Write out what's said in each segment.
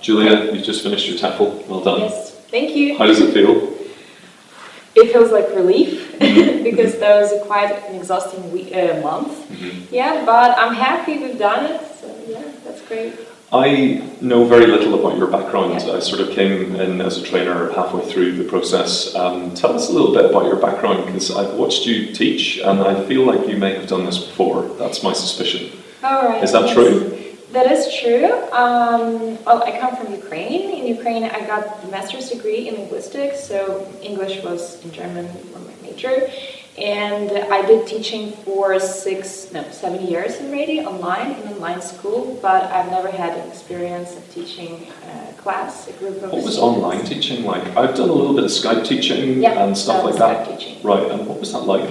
Yuliia, you've just finished your TEFL. Well done. Yes, thank you. How does it feel? It feels like relief because that was quite an exhausting month. Yeah, but I'm happy we've done it. So yeah, that's great. I know very little about your background. I sort of came in as a trainer halfway through the process. Tell us a little bit about your background, because I've watched you teach and I feel like you may have done this before. That's my suspicion. All right. Is that true? That is true. Well, I come from Ukraine. In Ukraine, I got a master's degree in linguistics, so English was in German for my major. And I did teaching for 7 years already in online school, but I've never had an experience of teaching a class, a group of What was students. online teaching like? I've done a little bit of Skype teaching and stuff like that. Skype teaching. Right, and what was that like?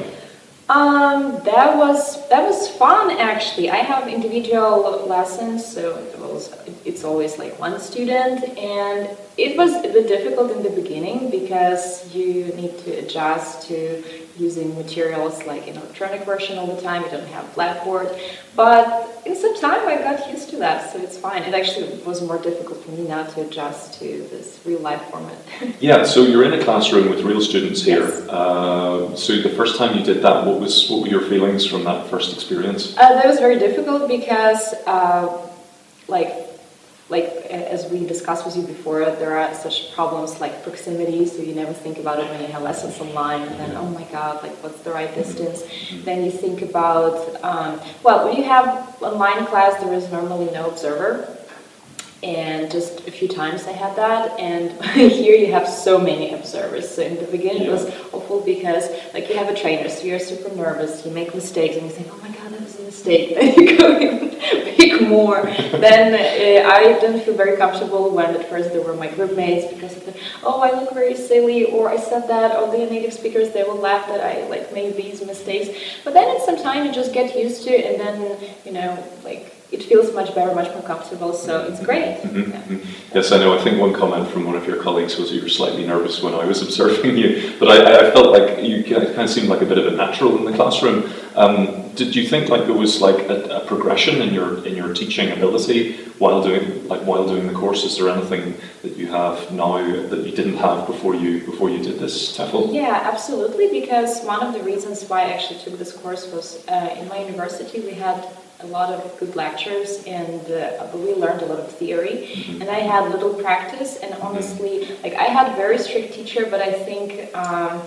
That was fun actually. I have individual lessons, so it's always like one student, and it was a bit difficult in the beginning because you need to adjust to using materials like an electronic version all the time. You don't have Blackboard, but in some time I got used to that, so it's fine. It actually was more difficult for me now to adjust to this real life format. Yeah, so you're in a classroom with real students here. Yes. So the first time you did that, what were your feelings from that first experience? That was very difficult because, as we discussed with you before, there are such problems like proximity, so you never think about it when you have lessons online, and then, oh my god, like what's the right distance? Then you think about, when you have online class, there is normally no observer, and just a few times I had that, and here you have so many observers. So in the beginning it was awful because like you have a trainer, so you're super nervous, you make mistakes, and you think, oh my god, that was a mistake. Then you go and make more. Then I didn't feel very comfortable when at first there were my group mates because of the, oh, I look very silly, or I said that, oh, the native speakers, they will laugh that I like made these mistakes. But then in some time you just get used to it, and then, it feels much better, much more comfortable, so it's great. Yes, I know. I think one comment from one of your colleagues was you were slightly nervous when I was observing you, but I felt like you kind of seemed like a bit of a natural in the classroom. Did you think like there was like a progression in your teaching ability while doing the course? Is there anything that you have now that you didn't have before you did this TEFL? Yeah, absolutely. Because one of the reasons why I actually took this course was in my university we had a lot of good lectures, and we learned a lot of theory, and I had little practice, and honestly, like I had a very strict teacher, but I think I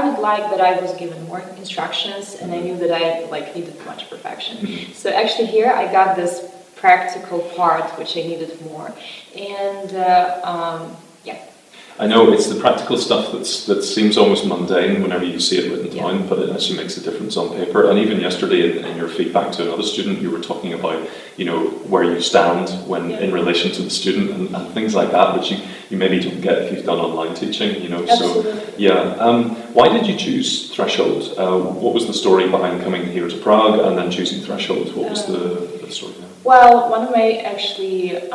would like that I was given more instructions, and I knew that I needed much perfection. So actually here I got this practical part which I needed more, and I know it's the practical stuff that seems almost mundane whenever you see it written down, but it actually makes a difference on paper. And even yesterday in your feedback to another student, you were talking about, where you stand when in relation to the student and things like that, which you maybe don't get if you've done online teaching, Absolutely. So yeah. Why did you choose Threshold? What was the story behind coming here to Prague and then choosing Threshold? What was the story there? Well, one of my actually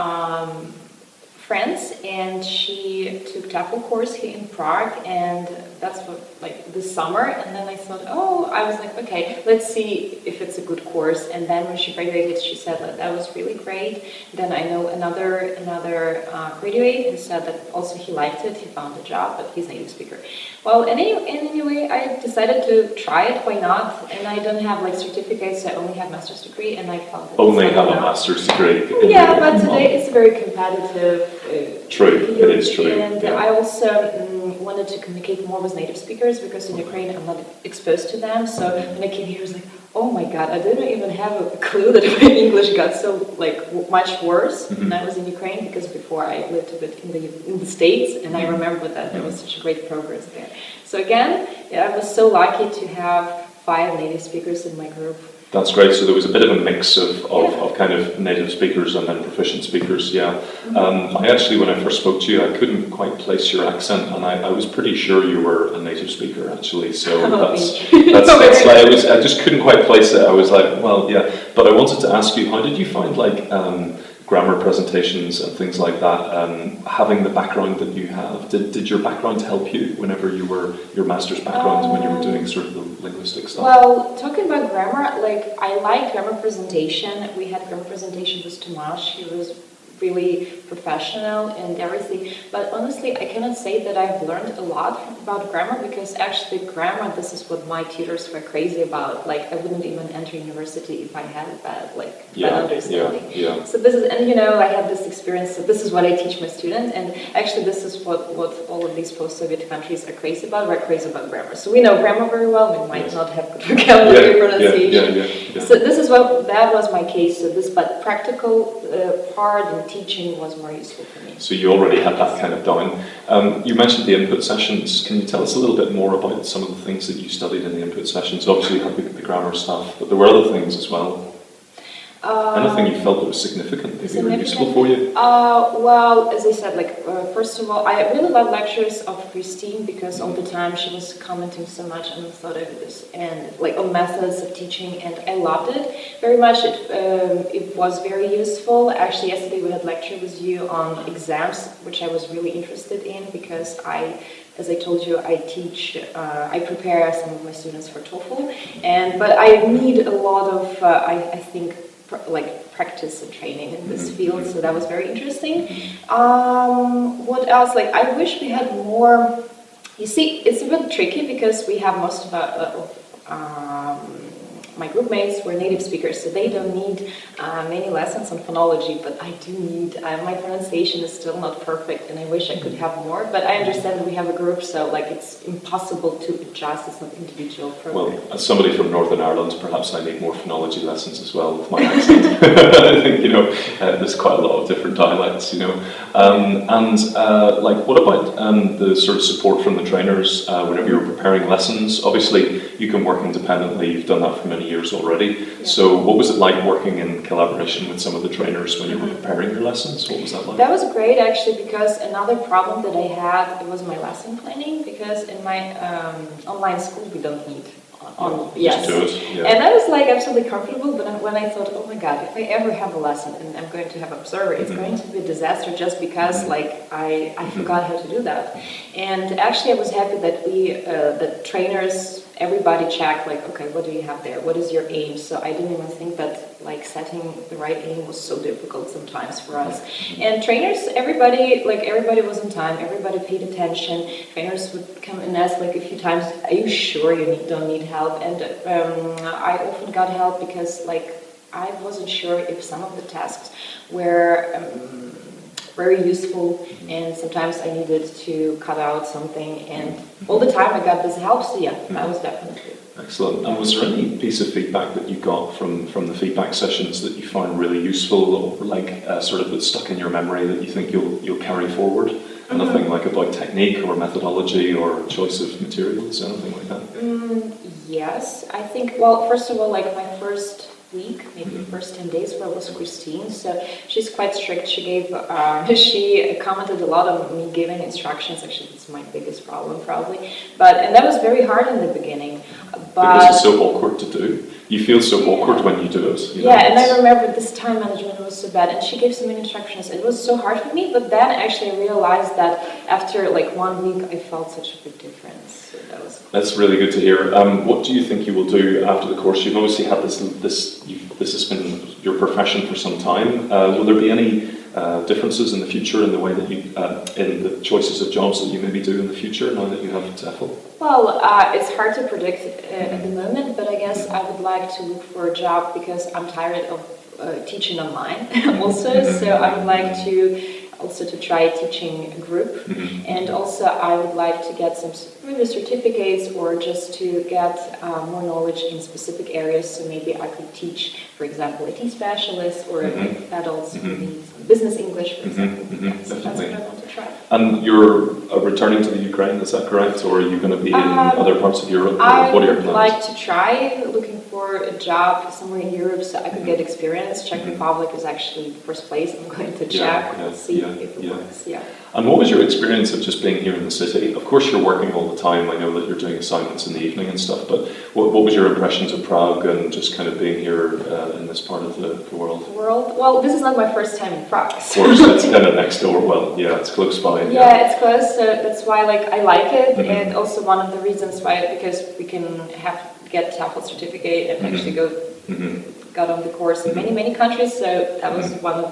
friends, and she took TEFL course here in Prague, and that's what this summer, and then I thought, I was like, okay, let's see if it's a good course. And then when she graduated, she said that was really great. Then I know another graduate who said that also he liked it, he found a job, but he's a native speaker. Well, anyway, I decided to try it, why not? And I don't have certificates, I only have master's degree, and I found that only have a master's degree. Yeah, but today it's very competitive. True, it is true. And I also wanted to communicate more with native speakers because in Ukraine I'm not exposed to them. So when I came here, I was like, oh my god, I didn't even have a clue that my English got so much worse when I was in Ukraine, because before I lived a bit in the States, and I remember that there was such a great progress there. So again, I was so lucky to have 5 native speakers in my group. That's great. So there was a bit of a mix of kind of native speakers and then proficient speakers, yeah. I actually, when I first spoke to you, I couldn't quite place your accent, and I was pretty sure you were a native speaker, actually. So I just couldn't quite place it. I was like, well, yeah. But I wanted to ask you, how did you find grammar presentations and things like that, having the background that you have? Did your background help you whenever you were, your master's background, when you were doing sort of the linguistic stuff? Well, talking about grammar, I like grammar presentation. We had grammar presentation with Tomasz. He was really professional and everything. But honestly, I cannot say that I've learned a lot about grammar, because actually grammar, this is what my tutors were crazy about. Like, I wouldn't even enter university if I had a bad understanding. So this is, and I had this experience, so this is what I teach my students, and actually this is what all of these post-Soviet countries are crazy about. We're crazy about grammar. So we know grammar very well, we might not have good vocabulary, pronunciation. So this is that was my case. So but practical part and teaching was more useful for me. So you already had that kind of down. You mentioned the input sessions. Can you tell us a little bit more about some of the things that you studied in the input sessions? Obviously you had the grammar stuff, but there were other things as well. Anything you felt that was significant, maybe were useful for you? Well, as I said, first of all, I really love lectures of Christine, because all the time she was commenting so much on methods and on methods of teaching, and I loved it very much. It was very useful. Actually, yesterday we had lecture with you on exams, which I was really interested in, because as I told you, I prepare some of my students for TOEFL, but I need a lot of, I think, practice and training in this field, so that was very interesting. What else? I wish we had more. You see, it's a bit tricky because we have most of my group mates were native speakers, so they don't need many lessons on phonology, but I do need, my pronunciation is still not perfect, and I wish I could have more, but I understand that we have a group, so it's impossible to adjust, it's not individual program. Well, as somebody from Northern Ireland, perhaps I need more phonology lessons as well with my accent. I think, there's quite a lot of different dialects, what about the sort of support from the trainers whenever you're preparing lessons? Obviously, you can work independently, you've done that for many years already. So what was it like working in collaboration with some of the trainers when you were preparing your lessons? What was that like? That was great, actually, because another problem that I had was my lesson planning, because in my online school we don't need just do it. And I was absolutely comfortable, but when I thought, oh my god, if I ever have a lesson and I'm going to have observer, it's going to be a disaster, just because I forgot how to do that. And actually I was happy that the trainers, everybody checked, okay, what do you have there? What is your aim? So I didn't even think that setting the right aim was so difficult sometimes for us. And trainers, everybody was on time, everybody paid attention. Trainers would come and ask a few times, are you sure you don't need help? And I often got help because I wasn't sure if some of the tasks were very useful, and sometimes I needed to cut out something, and all the time I got this help, so that was definitely. Excellent. And was there any piece of feedback that you got from the feedback sessions that you found really useful, or sort of that stuck in your memory that you think you'll carry forward? Anything about technique or methodology or choice of materials, anything like that? Yes, I think, well, first of all, my first week, maybe the first 10 days, where was Christine, so she's quite strict. She commented a lot on me giving instructions. Actually, it's my biggest problem probably, and that was very hard in the beginning. Because it's so awkward to do. You feel so awkward when you do it. And I remember this time management was so bad, and she gave so many instructions. It was so hard for me, but then actually I realized that after 1 week, I felt such a big difference. So that's really good to hear. What do you think you will do after the course? You've obviously had this has been your profession for some time. Will there be any differences in the future in the way that you, in the choices of jobs that you maybe do in the future now that you have TEFL? Well, it's hard to predict at the moment, but I guess I would like to look for a job because I'm tired of teaching online also, so I would like to try teaching a group, and also I would like to get some maybe certificates or just to get more knowledge in specific areas, so maybe I could teach, for example, IT specialists or adults who need business English, for example. So that's what I want to try. And you're returning to the Ukraine, is that correct? Or are you going to be in other parts of Europe? I what are your would plans? like to try looking for a job somewhere in Europe so I could get experience. Czech Republic is actually the first place I'm going to check and see if it works. And what was your experience of just being here in the city? Of course you're working all the time, I know that you're doing assignments in the evening and stuff, but what was your impressions of Prague and just kind of being here in this part of the world? Well, this is not my first time in Prague. So. Of course, it's kind of next door, it's close by. Yeah, it's close, so that's why I like it, and also one of the reasons why, because we can get TEFL certificate and actually got on the course in many countries. So that was one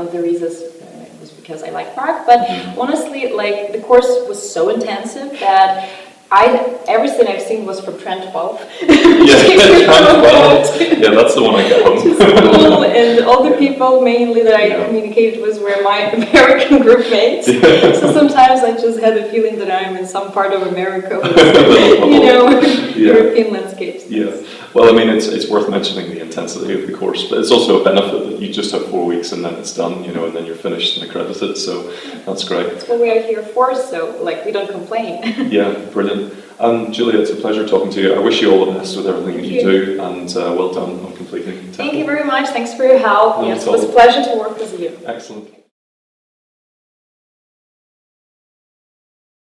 of the reasons. It was because I like Prague, but honestly, like the course was so intensive that everything I've seen was from Trent 12. Yeah, Trent 12. Yeah, that's the one I get home. School, and all the people mainly that I communicated with were my American group mates. Yeah. So sometimes I just had a feeling that I'm in some part of America with, European landscapes. Yeah. Well, I mean, it's worth mentioning the intensity of the course, but it's also a benefit that you just have 4 weeks and then it's done, and then you're finished and accredited. So that's great. That's what we are here for. So like we don't complain. Yeah, brilliant. Yuliia, it's a pleasure talking to you. I wish you all the best with everything that you do, and well done on completing TEFL. Thank you very much. Thanks for your help. Yes, it was a pleasure to work with you. Excellent.